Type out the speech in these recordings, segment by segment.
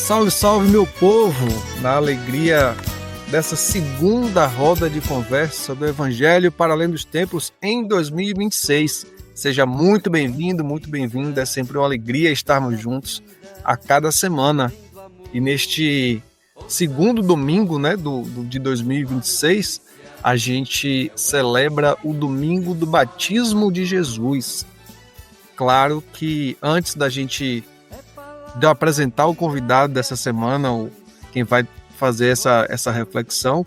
Salve, salve, meu povo! Na alegria dessa segunda roda de conversa do Evangelho para Além dos Tempos em 2026. Seja muito bem-vindo, muito bem-vinda. É sempre uma alegria estarmos juntos a cada semana. E neste segundo domingo, de 2026, a gente celebra o domingo do batismo de Jesus. Claro que antes da gente de eu apresentar o convidado dessa semana, quem vai fazer essa reflexão,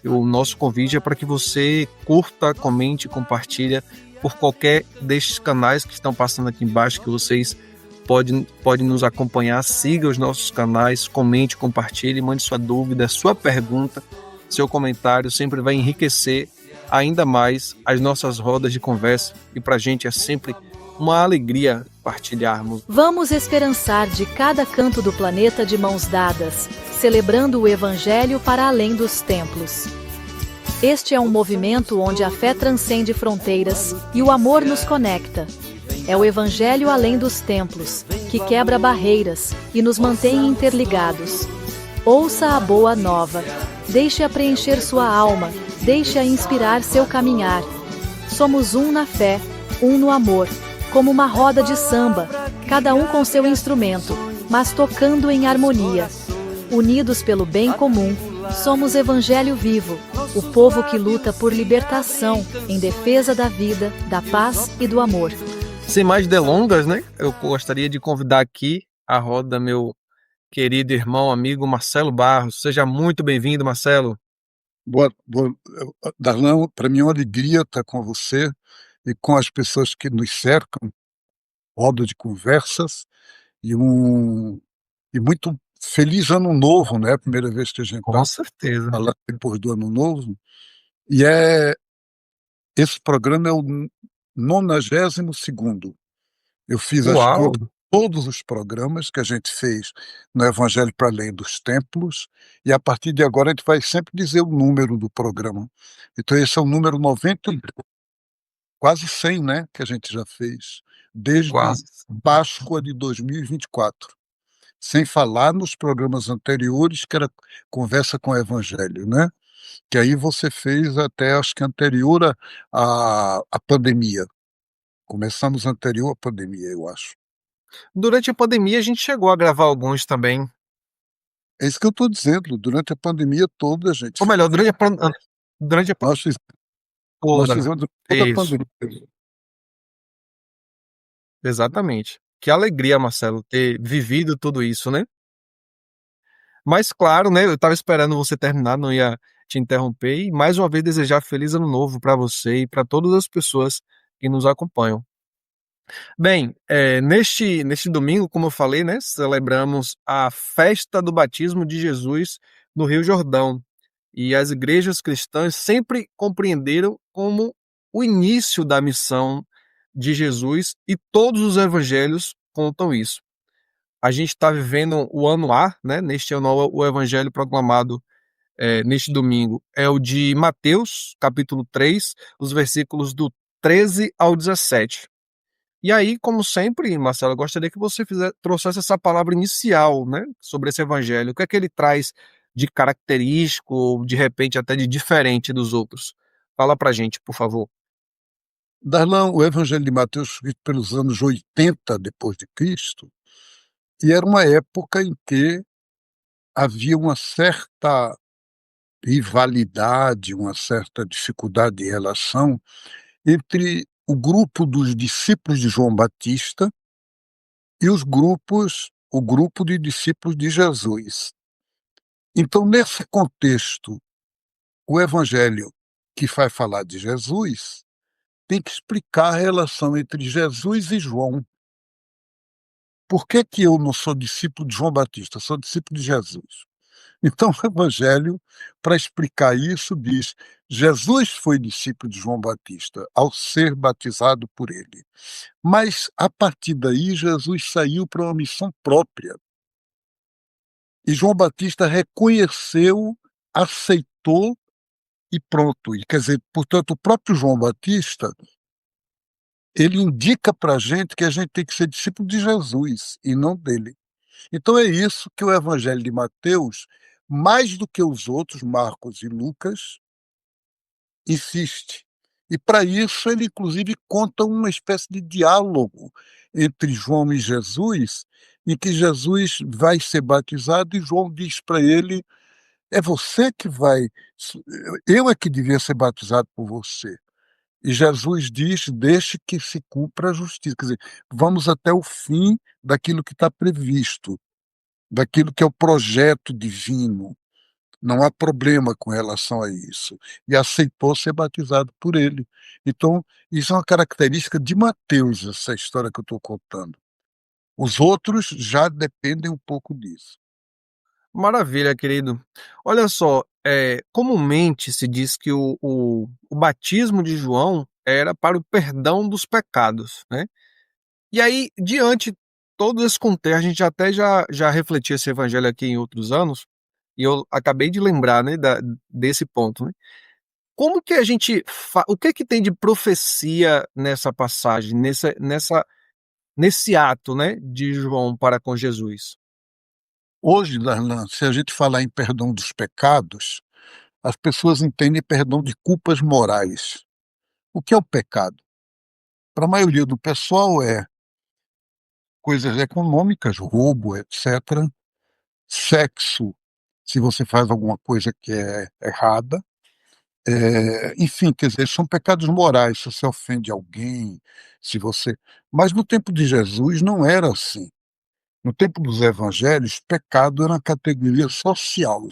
o nosso convite é para que você curta, comente, compartilha por qualquer destes canais que estão passando aqui embaixo, que vocês podem nos acompanhar. Siga os nossos canais, comente, compartilhe, mande sua dúvida, sua pergunta, seu comentário sempre vai enriquecer ainda mais as nossas rodas de conversa, e para a gente é sempre uma alegria partilharmos. Vamos esperançar de cada canto do planeta de mãos dadas, celebrando o Evangelho para além dos templos. Este é um movimento onde a fé transcende fronteiras e o amor nos conecta. É o Evangelho além dos templos, que quebra barreiras e nos mantém interligados. Ouça a boa nova. Deixe-a preencher sua alma, deixe-a inspirar seu caminhar. Somos um na fé, um no amor. Como uma roda de samba, cada um com seu instrumento, mas tocando em harmonia. Unidos pelo bem comum, somos Evangelho vivo, o povo que luta por libertação, em defesa da vida, da paz e do amor. Sem mais delongas, eu gostaria de convidar aqui a roda meu querido irmão, amigo Marcelo Barros. Seja muito bem-vindo, Marcelo. Darlan, para mim é uma alegria estar com você e com as pessoas que nos cercam, roda de conversas, e muito feliz ano novo, né? Primeira vez que a gente Com certeza. Falando depois do ano novo. E esse programa é o 92º. Eu fiz as Uau! contas de todos os programas que a gente fez no Evangelho para Além dos Templos, e a partir de agora a gente vai sempre dizer o número do programa. Então esse é o número 90, quase 100, né, que a gente já fez, desde Quase. Páscoa de 2024. Sem falar nos programas anteriores, que era Conversa com o Evangelho, né? Que aí você fez até, acho que anterior à pandemia. Começamos anterior à pandemia, eu acho. Durante a pandemia a gente chegou a gravar alguns também. É isso que eu estou dizendo, durante a pandemia toda a gente Ou melhor, durante a nós fizemos toda. durante toda a Isso, pandemia. exatamente. Que alegria, Marcelo, ter vivido tudo isso, né? Mas claro, eu estava esperando você terminar, não ia te interromper, e mais uma vez desejar feliz ano novo para você e para todas as pessoas que nos acompanham. Bem, neste domingo, como eu falei, celebramos a festa do batismo de Jesus no Rio Jordão. E as igrejas cristãs sempre compreenderam como o início da missão de Jesus, e todos os evangelhos contam isso. A gente está vivendo o ano A, neste ano o evangelho proclamado neste domingo é o de Mateus, capítulo 3, os versículos do 13 ao 17. E aí, como sempre, Marcelo, eu gostaria que você trouxesse essa palavra inicial, sobre esse evangelho. O que é que ele traz de característico, ou de repente até de diferente dos outros? Fala pra gente, por favor. Darlan, o Evangelho de Mateus foi escrito pelos anos 80 depois de Cristo, e era uma época em que havia uma certa rivalidade, uma certa dificuldade de relação entre o grupo dos discípulos de João Batista e o grupo de discípulos de Jesus. Então, nesse contexto, o evangelho que vai falar de Jesus tem que explicar a relação entre Jesus e João. Por que que eu não sou discípulo de João Batista? Sou discípulo de Jesus. Então, o evangelho, para explicar isso, diz: Jesus foi discípulo de João Batista ao ser batizado por ele. Mas, a partir daí, Jesus saiu para uma missão própria. E João Batista reconheceu, aceitou e pronto. E, quer dizer, portanto, o próprio João Batista, ele indica para a gente que a gente tem que ser discípulo de Jesus e não dele. Então é isso que o Evangelho de Mateus, mais do que os outros, Marcos e Lucas, insiste. E para isso ele inclusive conta uma espécie de diálogo entre João e Jesus, em que Jesus vai ser batizado e João diz para ele: "É você que vai, eu é que devia ser batizado por você". E Jesus diz: "Deixe que se cumpra a justiça", quer dizer, vamos até o fim daquilo que está previsto, daquilo que é o projeto divino. Não há problema com relação a isso. E aceitou ser batizado por ele. Então, isso é uma característica de Mateus, essa história que eu estou contando. Os outros já dependem um pouco disso. Maravilha, querido. Olha só, comumente se diz que o batismo de João era para o perdão dos pecados, né. E aí, diante de todo esse contexto, a gente até já refletiu esse evangelho aqui em outros anos, e eu acabei de lembrar, né, desse ponto, né. Como que a gente o que que tem de profecia nessa passagem, nesse ato, né, de João para com Jesus? Hoje, Darlan, se a gente falar em perdão dos pecados, as pessoas entendem perdão de culpas morais. O que é o pecado? Para a maioria do pessoal é coisas econômicas, roubo, etc. Sexo, se você faz alguma coisa que é errada. Enfim, quer dizer, são pecados morais, se você ofende alguém, se você mas no tempo de Jesus não era assim. No tempo dos evangelhos, pecado era uma categoria social.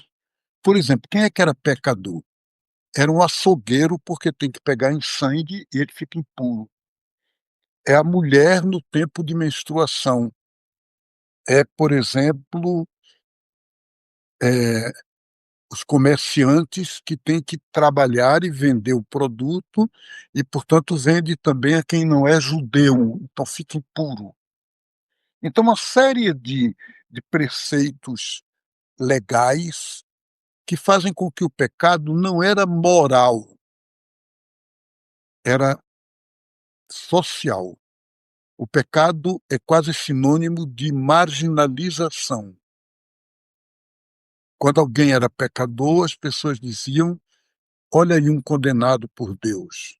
Por exemplo, quem é que era pecador? Era um açougueiro, porque tem que pegar em sangue e ele fica impuro. É a mulher no tempo de menstruação. É, por exemplo, eh, os comerciantes que têm que trabalhar e vender o produto e, portanto, vende também a quem não é judeu, então fica impuro. Então uma série de preceitos legais que fazem com que o pecado não era moral, era social. O pecado é quase sinônimo de marginalização. Quando alguém era pecador, as pessoas diziam: "Olha aí um condenado por Deus.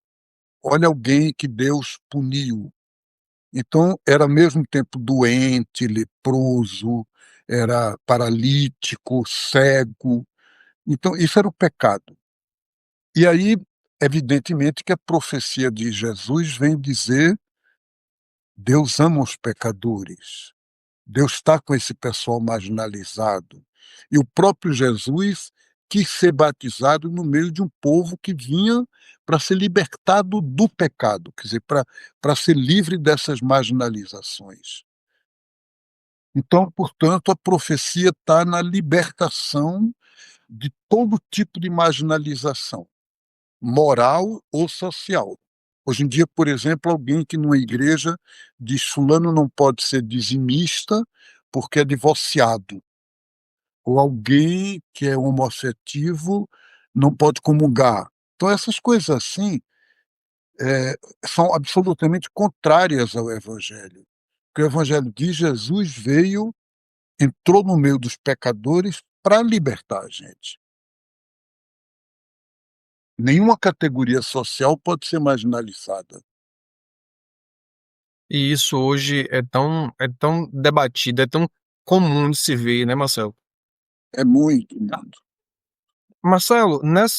Olha alguém que Deus puniu". Então era ao mesmo tempo doente, leproso, era paralítico, cego. Então isso era o pecado. E aí, evidentemente que a profecia de Jesus vem dizer: Deus ama os pecadores, Deus está com esse pessoal marginalizado. E o próprio Jesus quis ser batizado no meio de um povo que vinha para ser libertado do pecado, quer dizer, para ser livre dessas marginalizações. Então, portanto, a profecia está na libertação de todo tipo de marginalização, moral ou social. Hoje em dia, por exemplo, alguém que numa igreja diz: "Fulano não pode ser dizimista porque é divorciado", ou alguém que é homoafetivo não pode comungar. Então essas coisas assim, são absolutamente contrárias ao evangelho. Porque o evangelho de Jesus veio, entrou no meio dos pecadores para libertar a gente. Nenhuma categoria social pode ser marginalizada. E isso hoje é tão debatido, é tão comum de se ver, né, Marcelo? É muito, muito. Marcelo, nesse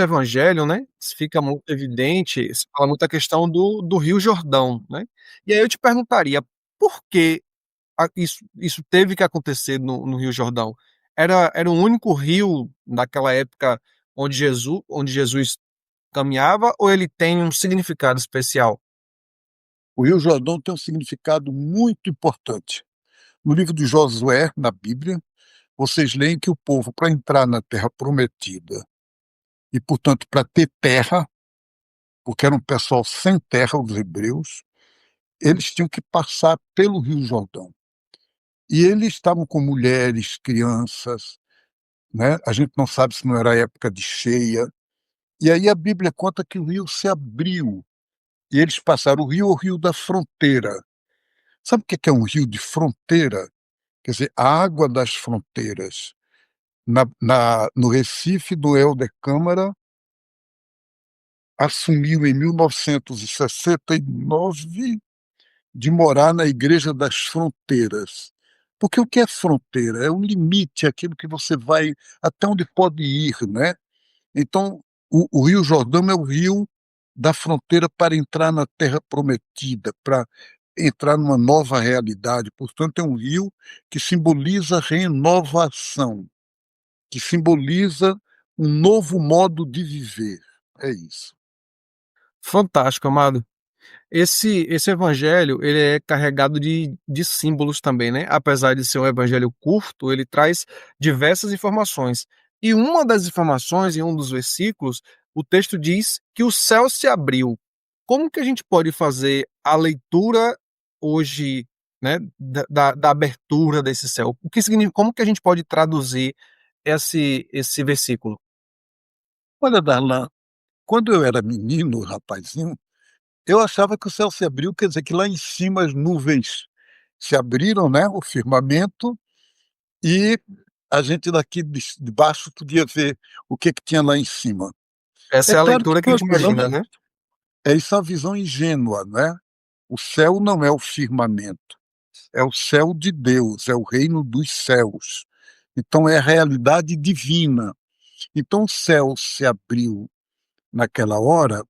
evangelho, né, fica muito evidente, se fala muito a questão do Rio Jordão, né. E aí eu te perguntaria, por que isso teve que acontecer no Rio Jordão? Era o único rio naquela época onde Jesus caminhava, ou ele tem um significado especial? O Rio Jordão tem um significado muito importante. No livro de Josué, na Bíblia, vocês leem que o povo, para entrar na terra prometida e, portanto, para ter terra, porque era um pessoal sem terra, os hebreus, eles tinham que passar pelo Rio Jordão. E eles estavam com mulheres, crianças, né? A gente não sabe se não era época de cheia. E aí a Bíblia conta que o rio se abriu e eles passaram. O rio é o rio da fronteira. Sabe o que é um rio de fronteira? Quer dizer, a água das fronteiras. No Recife, do Helder Câmara, assumiu em 1969 de morar na Igreja das Fronteiras. Porque o que é fronteira? É um limite, é aquilo que você vai até onde pode ir, né? Então, o Rio Jordão é o rio da fronteira para entrar na Terra Prometida, para entrar numa nova realidade. Portanto, é um rio que simboliza renovação, que simboliza um novo modo de viver. É isso. Fantástico, amado. Esse evangelho, ele é carregado de símbolos também, né? Apesar de ser um evangelho curto, ele traz diversas informações. E uma das informações, em um dos versículos, o texto diz que o céu se abriu. Como que a gente pode fazer a leitura hoje, né, da abertura desse céu? O que significa, como que a gente pode traduzir esse versículo? Olha, Darlan, quando eu era menino, rapazinho, eu achava que o céu se abriu, quer dizer que lá em cima as nuvens se abriram, né, o firmamento, e a gente daqui de baixo podia ver o que tinha lá em cima. É Essa é a claro que leitura que a nós gente imagina, moramos, né? é essa visão ingênua, né? O céu não é o firmamento, é o céu de Deus, é o reino dos céus. Então é a realidade divina. Então o céu se abriu naquela hora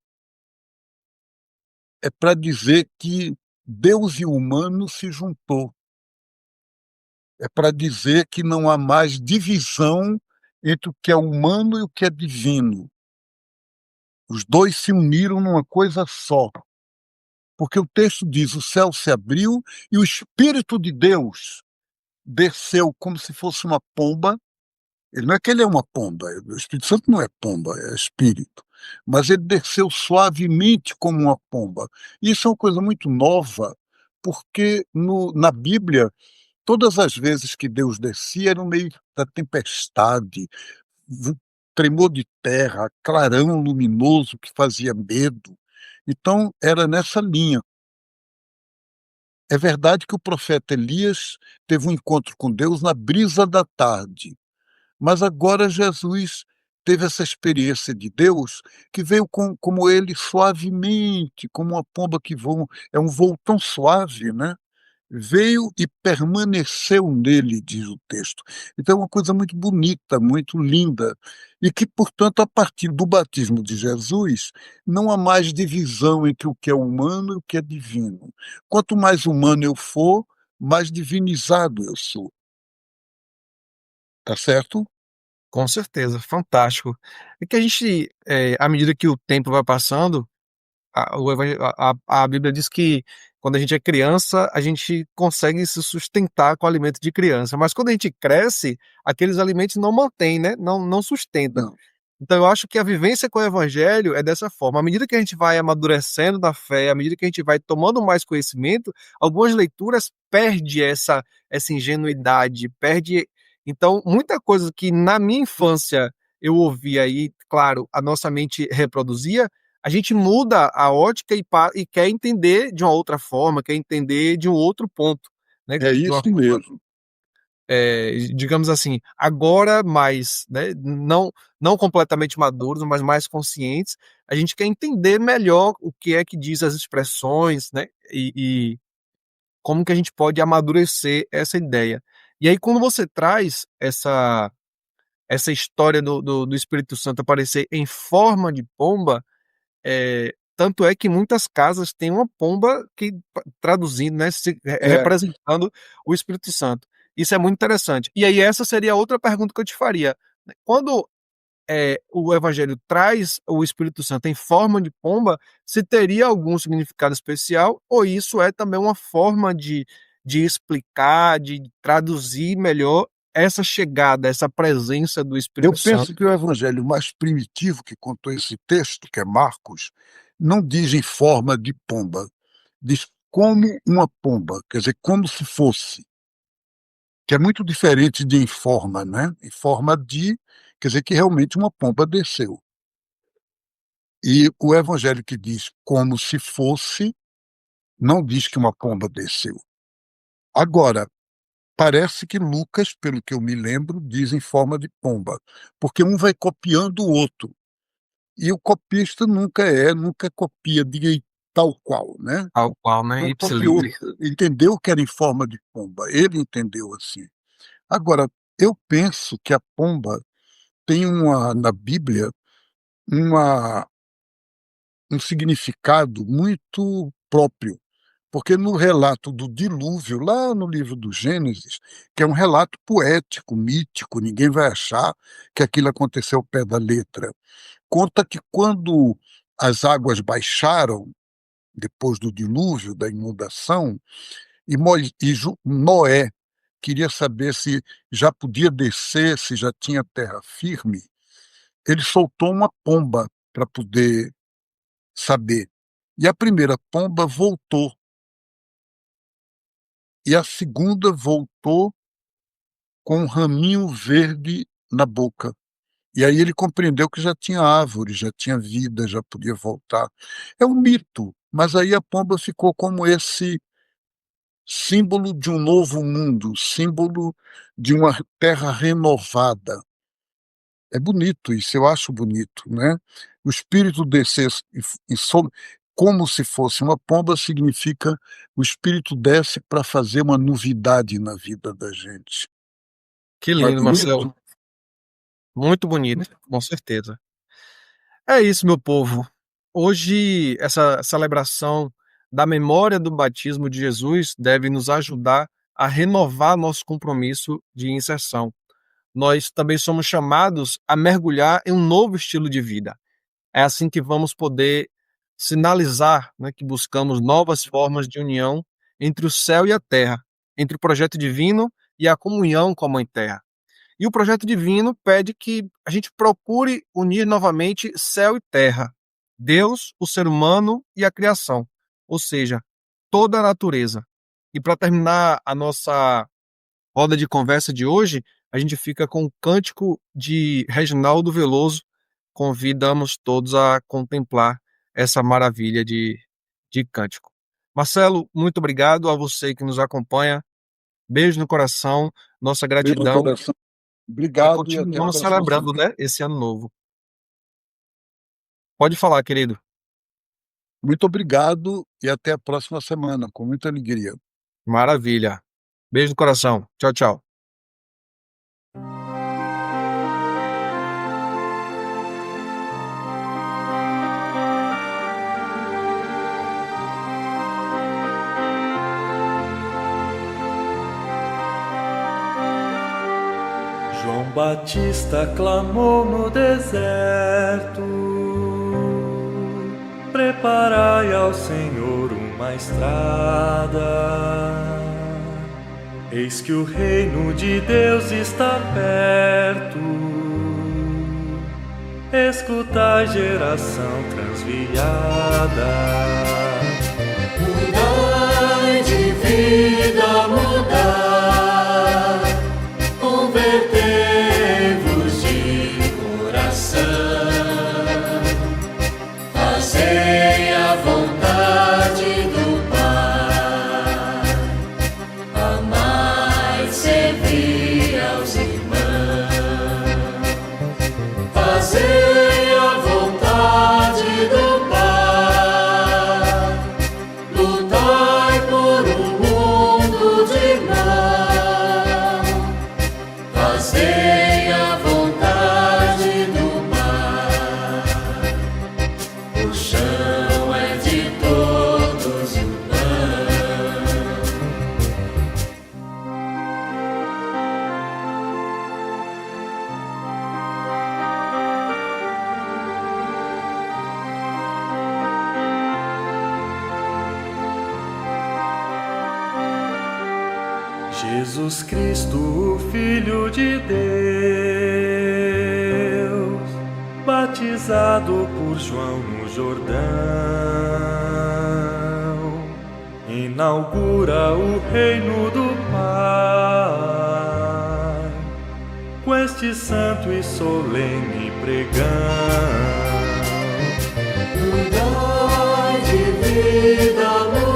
é para dizer que Deus e o humano se juntou. É para dizer que não há mais divisão entre o que é humano e o que é divino. Os dois se uniram numa coisa só. Porque o texto diz: o céu se abriu e o Espírito de Deus desceu como se fosse uma pomba. Ele não é que ele é uma pomba, o Espírito Santo não é pomba, é espírito. Mas ele desceu suavemente como uma pomba. Isso é uma coisa muito nova, porque na Bíblia, todas as vezes que Deus descia era no meio da tempestade, tremor de terra, clarão luminoso que fazia medo. Então, era nessa linha. É verdade que o profeta Elias teve um encontro com Deus na brisa da tarde, mas agora Jesus teve essa experiência de Deus que veio como ele suavemente, como uma pomba que voa, é um voo tão suave, né? Veio e permaneceu nele, diz o texto. Então é uma coisa muito bonita, muito linda, e que, portanto, a partir do batismo de Jesus, não há mais divisão entre o que é humano e o que é divino. Quanto mais humano eu for, mais divinizado eu sou. Tá certo? Com certeza, fantástico. É que a gente, à medida que o tempo vai passando, a Bíblia diz que quando a gente é criança, a gente consegue se sustentar com alimento de criança, mas quando a gente cresce, aqueles alimentos não mantêm, né, não sustenta. Não. Então eu acho que a vivência com o evangelho é dessa forma, à medida que a gente vai amadurecendo na fé, à medida que a gente vai tomando mais conhecimento, algumas leituras perde essa ingenuidade, perde então muita coisa que na minha infância eu ouvia e, claro, a nossa mente reproduzia, a gente muda a ótica e quer entender de uma outra forma, quer entender de um outro ponto, né, É de uma isso forma, mesmo. digamos assim, agora mais, né, não completamente maduros, mas mais conscientes, a gente quer entender melhor o que é que diz as expressões, né, e como que a gente pode amadurecer essa ideia. E aí quando você traz essa história do Espírito Santo aparecer em forma de pomba, tanto é que muitas casas têm uma pomba que traduzindo, né, É, representando o Espírito Santo. Isso é muito interessante. E aí essa seria outra pergunta que eu te faria, né, quando, o evangelho traz o Espírito Santo em forma de pomba, se teria algum significado especial ou isso é também uma forma de explicar, de traduzir melhor essa chegada, essa presença do eu Espírito Santo? penso que o evangelho mais primitivo que contou esse texto, que é Marcos, não diz em forma de pomba, diz como uma pomba, quer dizer, como se fosse, que é muito diferente de em forma, né? Em forma de, quer dizer que realmente uma pomba desceu. E o evangelho que diz como se fosse, não diz que uma pomba desceu. Agora, parece que Lucas, pelo que eu me lembro, diz em forma de pomba, porque um vai copiando o outro, e o copista nunca copia de tal qual, né. Tal qual, né, Então copiou, ipsiliter. entendeu que era em forma de pomba, ele entendeu assim. Agora, eu penso que a pomba tem na Bíblia, uma um significado muito próprio, porque no relato do dilúvio, lá no livro do Gênesis, que é um relato poético, mítico, ninguém vai achar que aquilo aconteceu ao pé da letra. Conta que quando as águas baixaram, depois do dilúvio, da inundação, Noé queria saber se já podia descer, se já tinha terra firme, ele soltou uma pomba para poder saber. E a primeira pomba voltou, e a segunda voltou com um raminho verde na boca. E aí ele compreendeu que já tinha árvore, já tinha vida, já podia voltar. É um mito, mas aí a pomba ficou como esse símbolo de um novo mundo, símbolo de uma terra renovada. É bonito isso, eu acho bonito, né. O espírito descer e sobre, como se fosse uma pomba, significa o espírito desce para fazer uma novidade na vida da gente. Que Não é lindo, Marcelo. bonito? Muito bonito, com certeza. É isso, meu povo. Hoje, essa celebração da memória do batismo de Jesus deve nos ajudar a renovar nosso compromisso de inserção. Nós também somos chamados a mergulhar em um novo estilo de vida. É assim que vamos poder sinalizar, né, que buscamos novas formas de união entre o céu e a terra, entre o projeto divino e a comunhão com a Mãe Terra. E o projeto divino pede que a gente procure unir novamente céu e terra, Deus, o ser humano e a criação, ou seja, toda a natureza. E para terminar a nossa roda de conversa de hoje, a gente fica com o cântico de Reginaldo Veloso. Convidamos todos a contemplar essa maravilha de cântico. Marcelo, muito obrigado a você que nos acompanha. Beijo no coração, nossa Beijo no gratidão coração. e Obrigado e até a continuamos próxima celebrando, semana. né, esse ano novo. Pode falar, querido. Muito obrigado e até a próxima semana, com muita alegria. Maravilha. Beijo no coração. Tchau, tchau. João Batista clamou no deserto: preparai ao Senhor uma estrada. Eis que o reino de Deus está perto. Escutai, geração transviada. Mudai de vida, mudai, convertei-vos de coração, fazei a vontade do Pai, amai, servi aos irmãos, fazei a vontade do Pai, lutai por um mundo de irmão, fazei a vontade do Pai. O chão é de todos o pão. Jesus Cristo, o Filho de Deus, batizado por João no Jordão, inaugura o reino do Pai, com este santo e solene pregão. Mudai de vida, mudai.